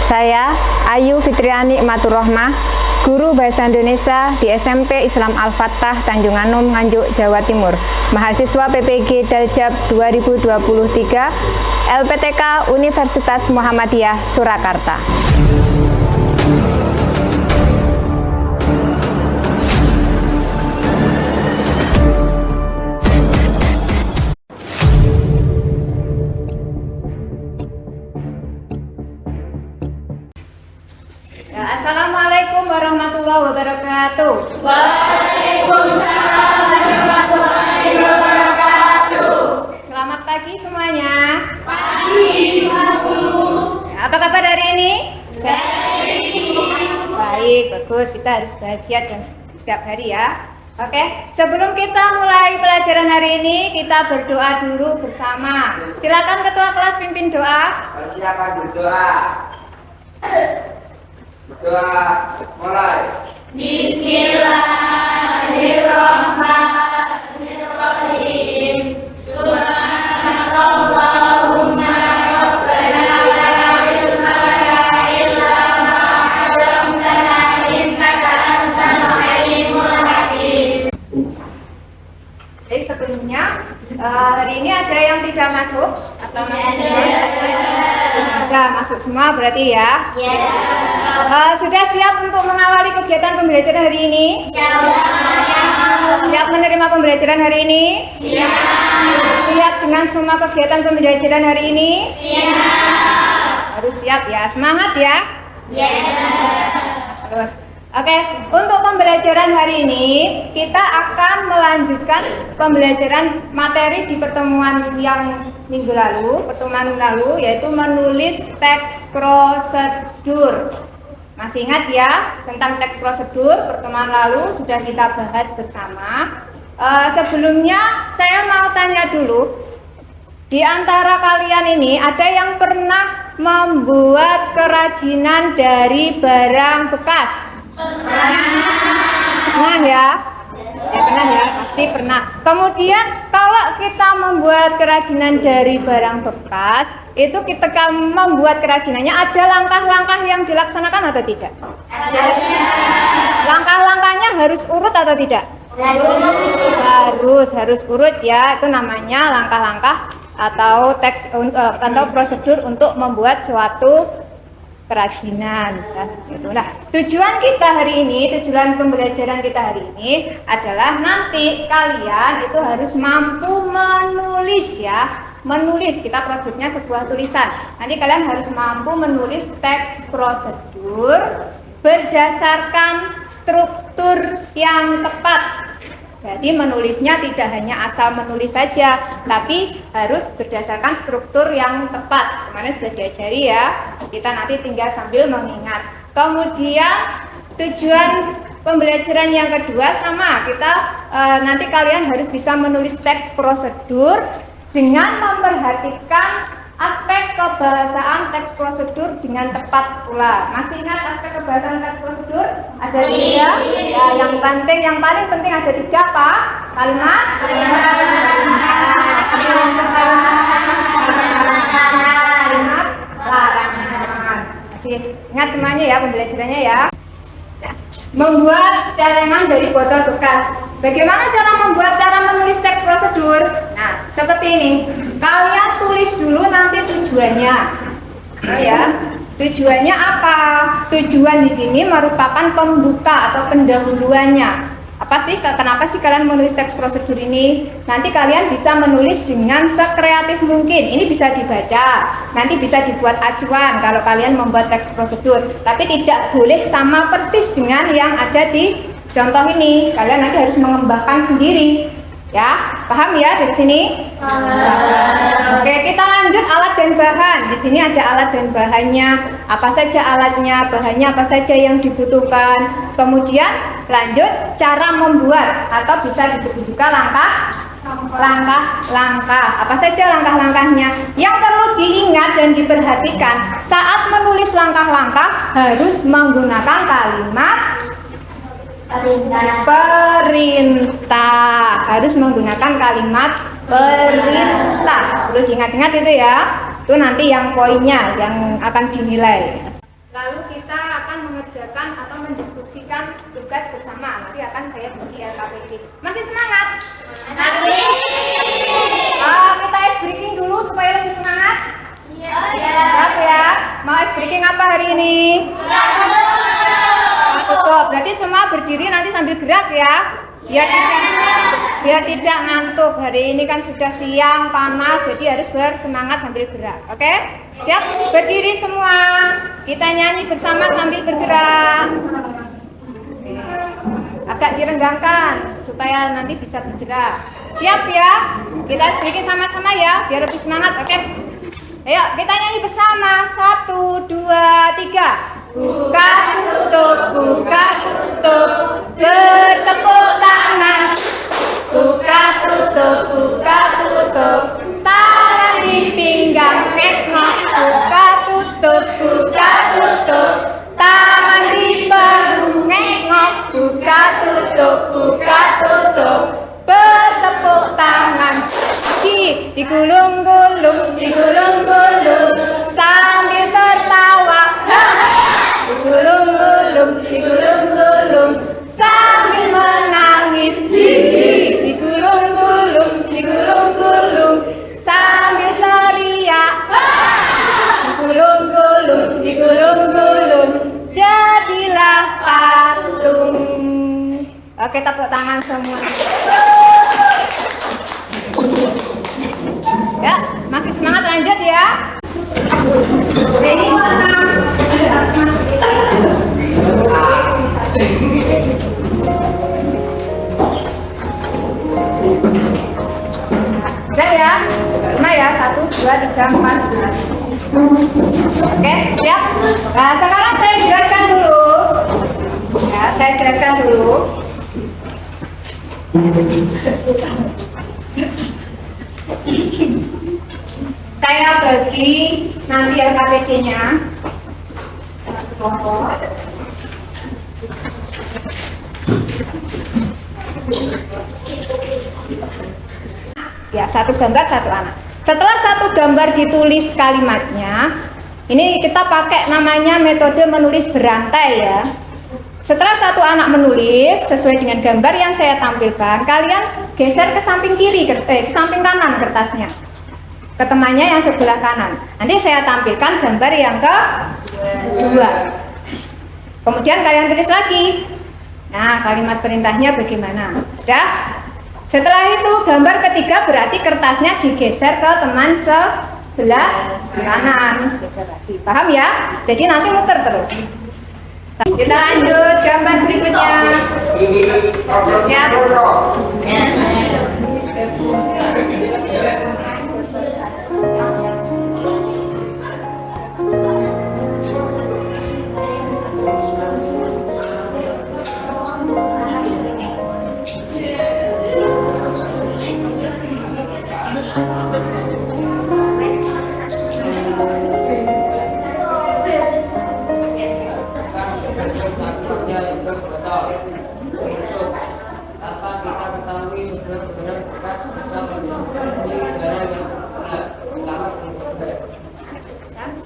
Saya Ayu Fitriani Maturrohmah, guru Bahasa Indonesia di SMP Islam Al-Fattah Tanjung Anom, Nganjuk, Jawa Timur, mahasiswa PPG Daljab 2023, LPTK Universitas Muhammadiyah Surakarta. Assalamualaikum warahmatullahi wabarakatuh. Waalaikumsalam warahmatullahi wabarakatuh. Selamat pagi semuanya. Pagi, Ibu. Apa kabar hari ini? Baik. Baik, bagus. Kita harus bahagia dan setiap hari ya. Oke, sebelum kita mulai pelajaran hari ini, kita berdoa dulu bersama. Silakan ketua kelas pimpin doa. Persiapan berdoa. Berdoa mulai. Bismillahirrahmanirrahim. Subhanakallahumma rabbana la ilma lana illa ma 'allamtana innaka antal alimul hakim. Jadi sebelumnya hari ini ada yang tidak masuk atau masuk semua? Sudah masuk semua berarti ya? Sudah siap untuk mengawali kegiatan pembelajaran hari ini? Siap menerima pembelajaran hari ini? Siap dengan semua kegiatan pembelajaran hari ini? Harus siap ya, semangat ya? Terus. Oke, untuk pembelajaran hari ini kita akan melanjutkan pembelajaran materi di pertemuan yang pertemuan lalu, yaitu menulis teks prosedur. Masih ingat ya tentang teks prosedur? Pertemuan lalu sudah kita bahas bersama. Sebelumnya saya mau tanya dulu, di antara kalian ini ada yang pernah membuat kerajinan dari barang bekas? Pernah ya? Ya pernah ya, pasti pernah. Kemudian kalau kita membuat kerajinan dari barang bekas, itu ketika membuat kerajinannya ada langkah-langkah yang dilaksanakan atau tidak? Langkah-langkahnya harus urut atau tidak? Harus urut ya. Itu namanya langkah-langkah atau teks atau prosedur untuk membuat suatu kerajinan. Nah, tujuan kita hari ini, tujuan pembelajaran kita hari ini adalah nanti kalian itu harus mampu menulis ya. Menulis, kita produknya sebuah tulisan. Nanti kalian harus mampu menulis teks prosedur berdasarkan struktur yang tepat. Jadi menulisnya tidak hanya asal menulis saja, tapi harus berdasarkan struktur yang tepat. Kemarin sudah diajari ya, kita nanti tinggal sambil mengingat. Kemudian tujuan pembelajaran yang kedua sama, kita nanti kalian harus bisa menulis teks prosedur dengan memperhatikan aspek kebahasaan teks prosedur dengan tepat pula. Masih ingat aspek kebahasaan teks prosedur? Ada tiga. Ya, yang paling penting ada tiga apa? Kalimat larangan. Masih ingat semuanya ya pembelajarannya ya. Membuat celengan dari botol bekas. Bagaimana cara menulis teks prosedur? Nah, seperti ini. Kalian tulis dulu nanti tujuannya. Oh ya. Tujuannya apa? Tujuan di sini merupakan pembuka atau pendahuluannya. Kenapa sih kalian menulis teks prosedur ini? Nanti kalian bisa menulis dengan sekreatif mungkin. Ini bisa dibaca, nanti bisa dibuat acuan kalau kalian membuat teks prosedur. Tapi tidak boleh sama persis dengan yang ada di contoh ini. Kalian nanti harus mengembangkan sendiri. Ya, paham ya dari sini? Oke, kita lanjut alat dan bahan. Di sini ada alat dan bahannya. Apa saja alatnya, bahannya apa saja yang dibutuhkan. Kemudian lanjut cara membuat atau bisa disebut juga langkah-langkah. Apa saja langkah-langkahnya? Yang perlu diingat dan diperhatikan saat menulis langkah-langkah harus menggunakan kalimat perintah. Harus menggunakan kalimat perintah. Perlu diingat-ingat itu ya. Itu nanti yang poinnya yang akan dinilai. Lalu kita akan mengerjakan atau mendiskusikan tugas bersama. Nanti akan saya bagi LKPD. Masih semangat? Masih. Kita ice breaking dulu supaya lebih semangat. Iya. Siap ya? Mau ice breaking apa hari ini? Tutup. Berarti semua berdiri nanti sambil gerak ya. Biar tidak ngantuk. Hari ini kan sudah siang, panas, jadi harus bersemangat sambil gerak. Oke? Siap? Berdiri semua. Kita nyanyi bersama sambil bergerak. Agak direnggangkan supaya nanti bisa bergerak. Siap ya? Kita sedikit sama-sama ya, biar lebih semangat. Oke? Ayo, kita nyanyi bersama. 1, 2, 3. Buka tutup, buka tutup, bertepuk tangan. Buka tutup, tangan di pinggang ngek-ngok. Buka tutup, tangan di bahu ngek-ngok. Buka tutup, bertepuk tangan. Digulung-gulung, sambil tertawa. Digulung-gulung, sambil menangis. Digulung-gulung, sambil teriak. Digulung-gulung, jadilah patung. Oke, tepuk tangan semua. Ya, masih semangat, lanjut ya. Ini warna. Sudah ya? Lima ya, 1, 2, 3, 4. Oke, siap? Nah, sekarang saya jelaskan dulu. Ya, saya jelaskan dulu. Saya bagi nanti LKPD-nya. Ya, 1 gambar 1 anak. Setelah 1 gambar ditulis kalimatnya, ini kita pakai namanya metode menulis berantai ya. Setelah 1 anak menulis sesuai dengan gambar yang saya tampilkan, kalian geser ke samping kiri, ke samping kanan kertasnya, ke temannya yang sebelah kanan. Nanti saya tampilkan gambar yang kedua. Kemudian kalian tulis lagi. Nah, kalimat perintahnya bagaimana? Sudah? Setelah itu gambar ketiga berarti kertasnya digeser ke teman sebelah kanan. Geser lagi. Paham ya? Jadi nanti muter terus. Kita lanjut gambar berikutnya. Siap?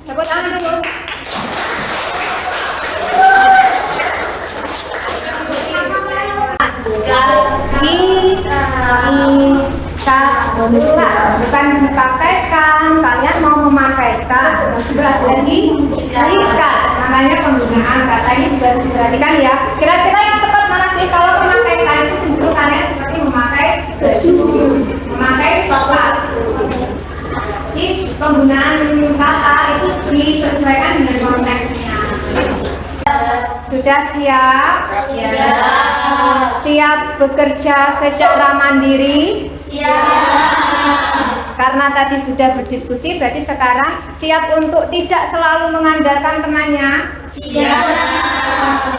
Tepuk tangan dulu. Bukan dipakaikan, kalian mau memakaikan, diikat. Namanya penggunaan kata ini juga harus diperhatikan ya. Kira-kira yang tepat mana sih kalau memakaikan itu bentukannya seperti memakai baju, memakai sepatu. Jadi penggunaan kata itu disesuaikan dengan konteksnya. Sudah siap? Siap bekerja secara mandiri? Karena tadi sudah berdiskusi, berarti sekarang siap untuk tidak selalu mengandalkan temannya?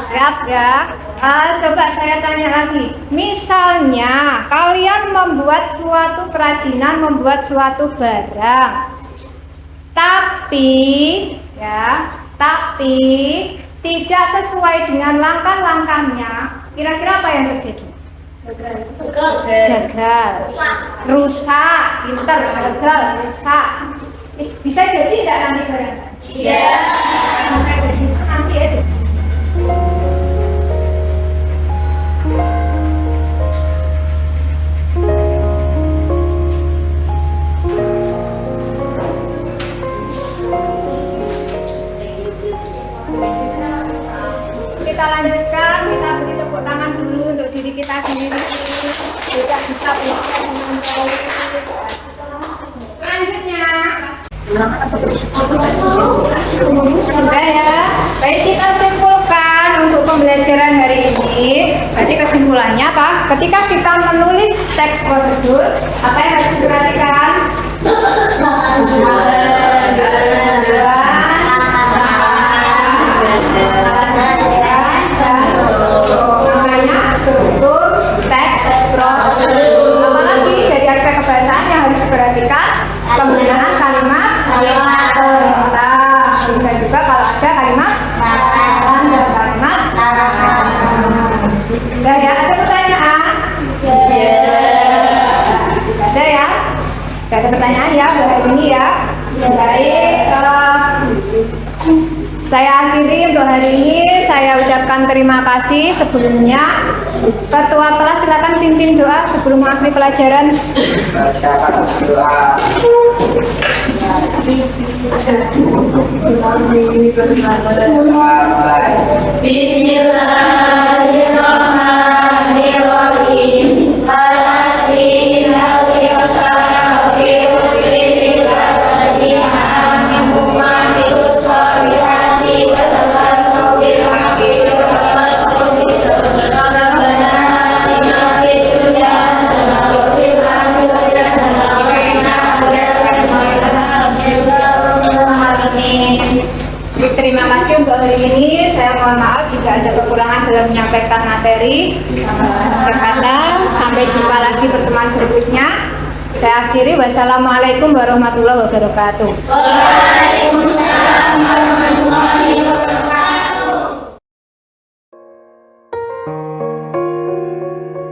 Siap ya? Coba saya tanya lagi. Misalnya kalian membuat suatu kerajinan, membuat suatu barang, tapi tidak sesuai dengan langkah-langkahnya, kira-kira apa yang terjadi? Gagal, rusak, pinter, gagal, rusak. Bisa jadi tidak nanti barang? Iya. kita lanjutkan, kita beri tepuk tangan dulu untuk diri kita sendiri. Kita bisa belajar dengan baik. Selanjutnya, sudah ya. Baik, kita simpulkan untuk pembelajaran hari ini. Berarti kesimpulannya apa? Ketika kita menulis teks prosedur, apa yang harus diperhatikan? Namanya struktur teks prosedur. Apalagi dari aspek kebahasaan yang harus diperhatikan, penggunaan kalimat perintah. Bisa juga kalau ada kalimat saran dan kalimat arahan. Sudah ya, ada pertanyaan? Ada ya? Gak ada pertanyaan ya hari ini ya. Baik, saya akhiri untuk hari ini. Saya ucapkan terima kasih sebelumnya. Ketua kelas silakan pimpin doa sebelum mengakhiri pelajaran. Siapa berdoa? Mulai. Bismillahirrahmanirrahim. Terima kasih untuk hari ini. Saya mohon maaf jika ada kekurangan dalam menyampaikan materi. Sampai jumpa lagi pertemuan berikutnya. Saya akhiri. Wassalamualaikum warahmatullahi wabarakatuh. Waalaikumsalam warahmatullahi